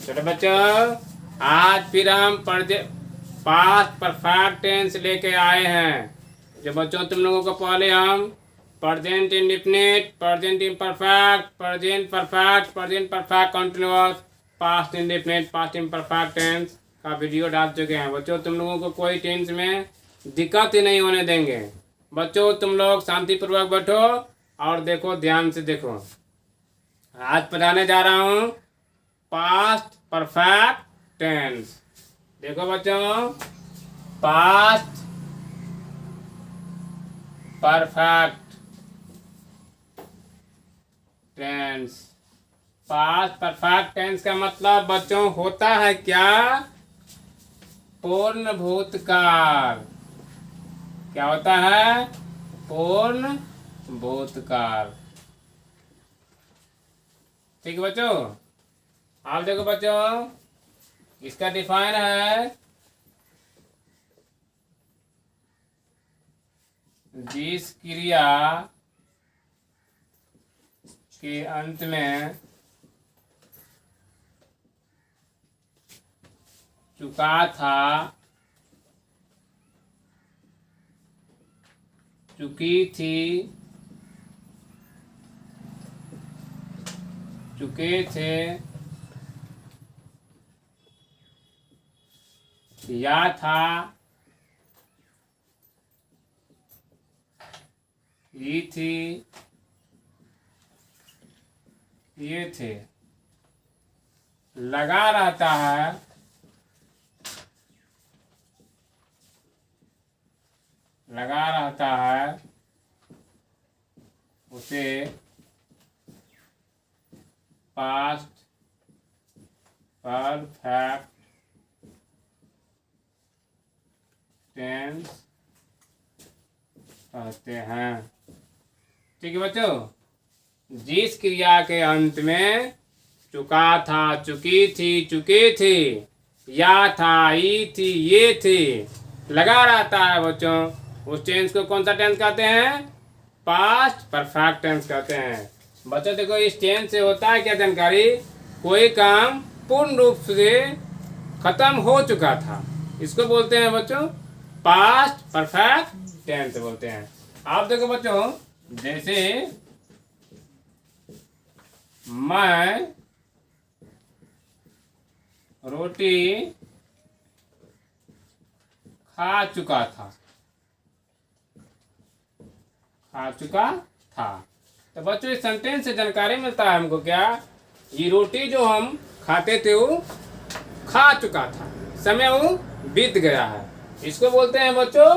छोटे बच्चों, आज फिर हम पास्ट परफेक्ट टेंस लेके आए हैं। जो बच्चों तुम लोगों को पहले हम present indefinite, present imperfect, present perfect, present perfect continuous, past indefinite, past imperfect tense का वीडियो डाल चुके हैं। बच्चों तुम लोगों को कोई टेंस में दिक्कत ही नहीं होने देंगे। बच्चों तुम लोग शांतिपूर्वक बैठो और देखो, ध्यान से देखो। आज पढ़ाने जा रहा हूँ पास्ट परफेक्ट टेंस। देखो बच्चों, past perfect tense. Past perfect tense का मतलब बच्चों होता है क्या? पूर्ण भूतकाल। क्या होता है? पूर्ण भूतकाल। ठीक है बच्चों, आप देखो बच्चों, इसका डिफाइन है जिस क्रिया के अंत में चुका था, चुकी थी, चुके थे या था, ये थी, ये थे। लगा रहता है, लगा रहता है, उसे पास्ट परफेक्ट टेंस कहते हैं। ठीक है बच्चों, जिस क्रिया के अंत में चुका था, चुकी थी, चुके थे, या था, ई थी, ये थे, लगा रहता है बच्चों, उस टेंस को कौन सा टेंस कहते हैं? पास्ट परफेक्ट टेंस कहते हैं। बच्चों देखो, इस टेंस से होता है क्या जानकारी? कोई काम पूर्ण रूप से खत्म हो चुका था, इसको बोलते हैं बच्चों पास्ट परफेक्ट टेंस बोलते हैं। आप देखो बच्चों, जैसे मैं रोटी खा चुका था, खा चुका था। तो बच्चों इस सेंटेंस से जानकारी मिलता है हमको क्या? ये रोटी जो हम खाते थे वो खा चुका था, समय वो बीत गया है। इसको बोलते हैं बच्चों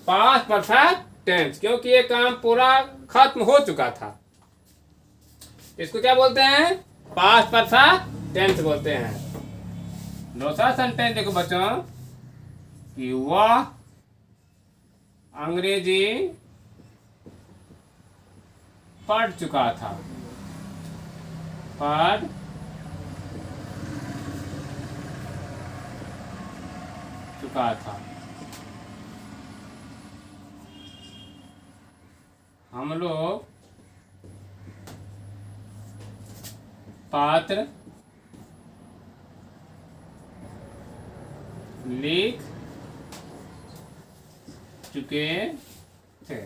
पास्ट परफेक्ट टेंस, क्योंकि ये काम पूरा खत्म हो चुका था। इसको क्या बोलते हैं? पास्ट परफेक्ट टेंस बोलते हैं। दूसरा सेंटेंस देखो बच्चों, कि वह अंग्रेजी पढ़ चुका था, पढ़ चुका था। हम लोग पात्र लिख चुके थे।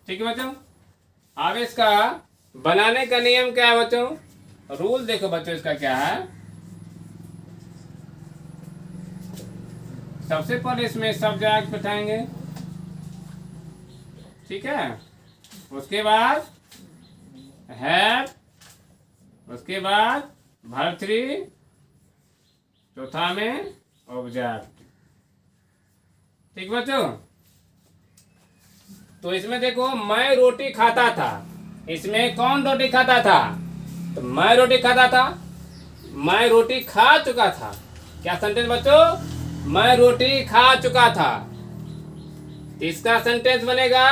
ठीक है बच्चों, अब इसका बनाने का नियम क्या है बच्चों? रूल देखो बच्चों, इसका क्या है? सबसे पहले इसमें सब्जेक्ट बैठाएंगे, ठीक है। उसके बाद हैव, उसके बाद वर्ब 3, चौथा में ऑब्जेक्ट। ठीक बच्चों, तो इसमें देखो मैं रोटी खाता था, इसमें कौन रोटी खाता था? तो मैं रोटी खाता था, मैं रोटी खा चुका था। क्या सेंटेंस बच्चों? मैं रोटी खा चुका था। इसका सेंटेंस बनेगा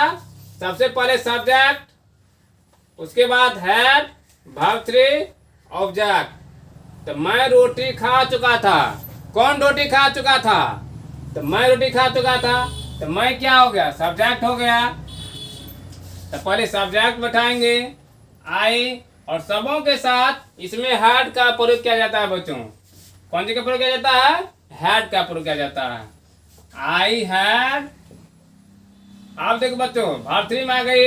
सबसे पहले सब्जेक्ट, उसके बाद हैड, वर्ब 3, ऑब्जेक्ट। तो मैं रोटी खा चुका था, कौन रोटी खा चुका था? तो मैं रोटी खा चुका था, तो मैं क्या हो गया? सब्जेक्ट हो गया। तो पहले सब्जेक्ट बैठाएंगे आई, और सबों के साथ इसमें हैड का प्रयोग किया जाता है बच्चों। कौन सी का प्रयोग किया जाता है? हैड का प्रयोग किया जाता है। I had. आप देखो बच्चों, भार 3 में आ गई।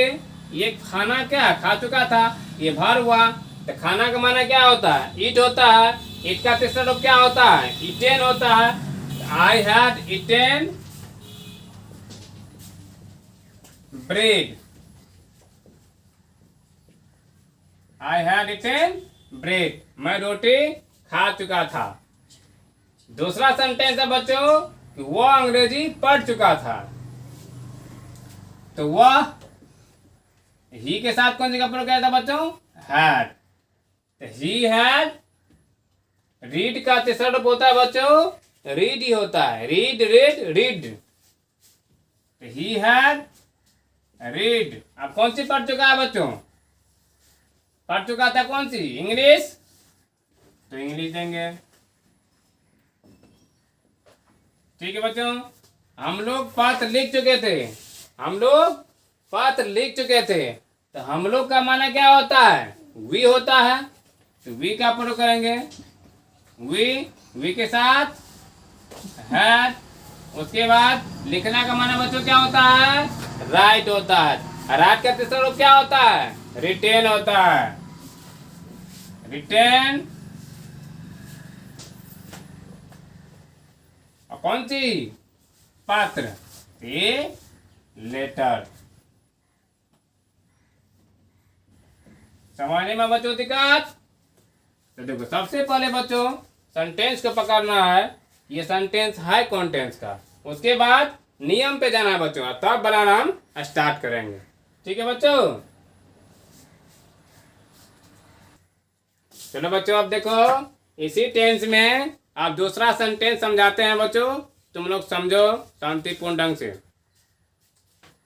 ये खाना क्या खा चुका था, ये भार हुआ। तो खाना का माना क्या होता है? ईट होता है। ईट का तीसरा रूप क्या होता है? ईटेन होता है। I had eaten bread. I had eaten bread. मैं रोटी खा चुका था। दूसरा सेंटेंस है बच्चों कि वह अंग्रेजी पढ़ चुका था। तो वह ही के साथ कौन सी का प्रयोग किया था बच्चों? हैड। तो ही हैड। रीड का तीसरा रूप होता है बच्चों, रीड ही होता है। Read read read. तो ही हैड रीड। अब कौन सी पढ़ चुका है बच्चों? पढ़ चुका था कौन सी? इंग्लिश। तो इंग्लिश देंगे। ठीक है बच्चों, हम लोग पत्र लिख चुके थे। हम लोग पत्र लिख चुके थे। तो हम लोग का माना क्या होता है? वी होता है। तो वी का प्रयोग करेंगे। वी के साथ है। उसके बाद लिखना का माना बच्चों क्या होता है? राइट होता है। राइट का तीसरा रूप क्या होता है? रिटेन होता है। रिटेन। और कौन सी? पत्र। A letter. समझने में बच्चों दिक्कत? तो देखो, सबसे पहले बच्चों सेंटेंस को पकड़ना है। ये सेंटेंस है कौन टेंस का। उसके बाद नियम पे जाना है बच्चों, तब बनाना हम स्टार्ट करेंगे। ठीक है बच्चों? चलो बच्चों, अब देखो इसी टेंस में आप दूसरा सेंटेंस समझाते हैं बच्चों। तुम लोग समझो शांतिपूर्ण ढंग से।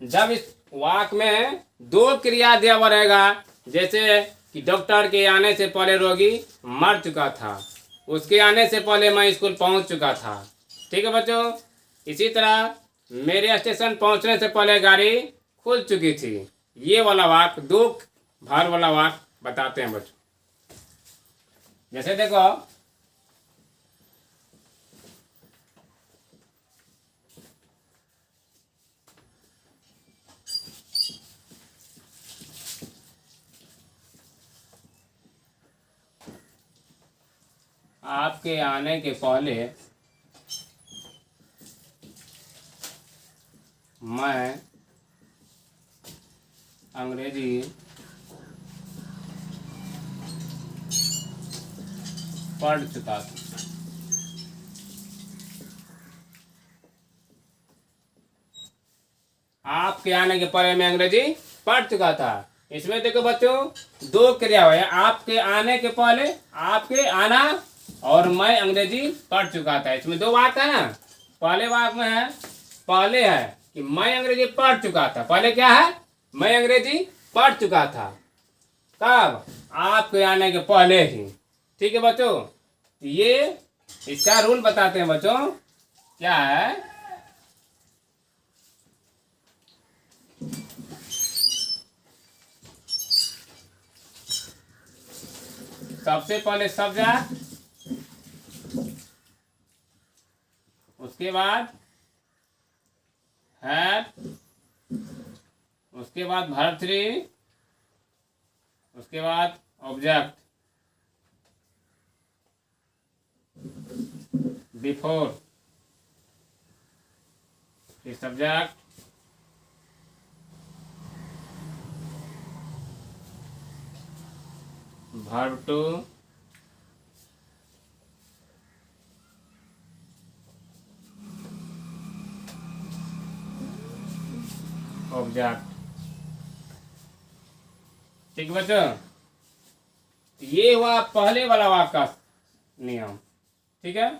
जब इस वाक्य में 2 क्रिया दिया हुआ रहेगा, जैसे कि डॉक्टर के आने से पहले रोगी मर चुका था, उसके आने से पहले मैं स्कूल पहुंच चुका था। ठीक है बच्चों? इसी तरह मेरे स्टेशन पहुंचने से पहले गाड़ी खुल चुकी थी। ये वाला वाक्य 2 भार वाला वाक्य बताते हैं बच्चों। जैसे देखो, आपके आने के पहले मैं अंग्रेजी पढ़ चुका था। आपके आने के पहले मैं अंग्रेजी पढ़ चुका था। इसमें देखो बच्चों 2 क्रिया हुआ है। आपके आने के पहले, आपके आना, और मैं अंग्रेजी पढ़ चुका था। इसमें 2 वाक्य है ना। पहले वाक्य में है, पहले है कि मैं अंग्रेजी पढ़ चुका था। पहले क्या है? मैं अंग्रेजी पढ़ चुका था। कब? आपके आने के पहले ही। ठीक है बच्चों? ये इसका रूल बताते हैं बच्चों। क्या है? सबसे पहले सब्जेक्ट, उसके बाद है, उसके बाद वर्ब 3, उसके बाद ऑब्जेक्ट बिफोर, फिर सब्जेक्ट, वर्ब 2, ऑब्जेक्ट। ठीक बच्चों? ये हुआ पहले वाला वाक्य का नियम। ठीक है?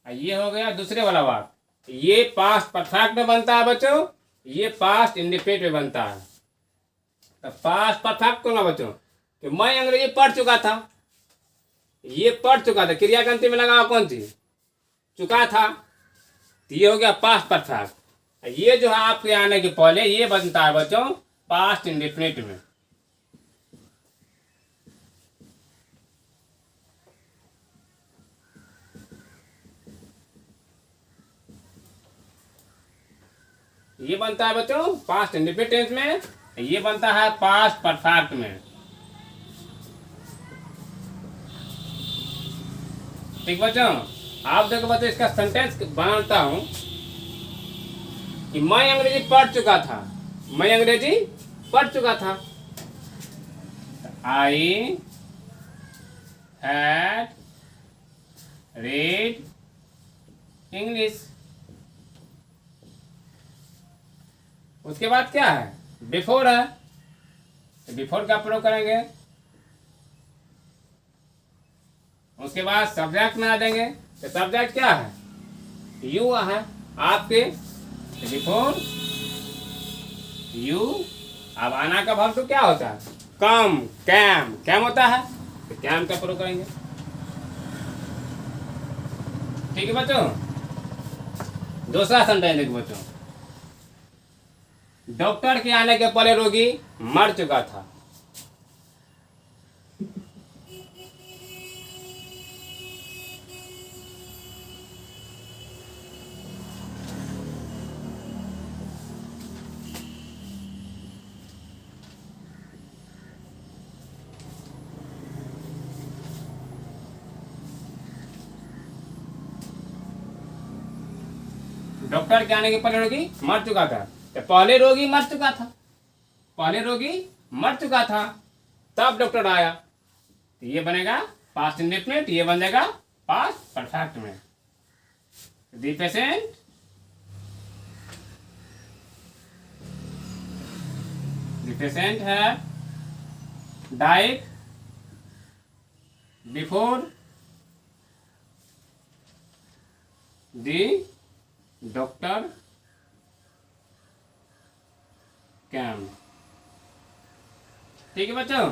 ये हो गया दूसरे वाला वाक्य। ये पास्ट परफेक्ट में बनता है बच्चों, ये पास्ट इंडेफिनिट में बनता है। तो पास्ट परफेक्ट को ना बच्चों कि मैं अंग्रेजी पढ़ चुका था। ये पढ़ चुका था, क्रिया के अंतिम में लगा कौन सी? चुका था। तो ये हो गया पास्ट परफेक्ट। ये जो है आपके आने के पहले, ये बनता है बच्चों पास्ट इंडेफिनिट में। ये बनता है बच्चों पास्ट इंडेफिनिट टेंस में, ये बनता है पास्ट परफेक्ट में। ठीक बच्चों, आप देखो बच्चों इसका सेंटेंस बनाता हूं कि मैं अंग्रेजी पढ़ चुका था, मैं अंग्रेजी पढ़ चुका था। I had read English. उसके बाद क्या है, बिफोर है, तो बिफोर का प्रयोग करेंगे। उसके बाद सब्जेक्ट में आ देंगे, तो सब्जेक्ट क्या है, यू है आपके, बिफोर यू। अब आना का भाव तो क्या होता है, कम, कैम, कैम होता है, तो कैम का प्रयोग करेंगे। ठीक है बच्चों। दूसरा सेंटेंस देखो बच्चों, डॉक्टर के आने के पहले रोगी मर चुका था। डॉक्टर के आने के पहले रोगी मर चुका था, तो पहले रोगी मर चुका था, पहले रोगी मर चुका था, तब डॉक्टर आया, तो ये बनेगा पास्ट इंडेफिनिट, ये बन जाएगा पास्ट परफेक्ट में। The patient had died before the doctor came. ठीक है बच्चों,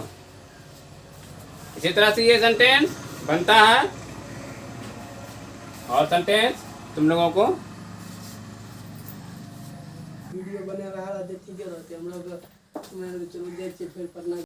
इसी तरह से ये सेंटेंस बनता है। और सेंटेंस तुम लोगों को वीडियो बने रहा देखते रहते हम लोग, चलो देखिए फिर पढ़ना।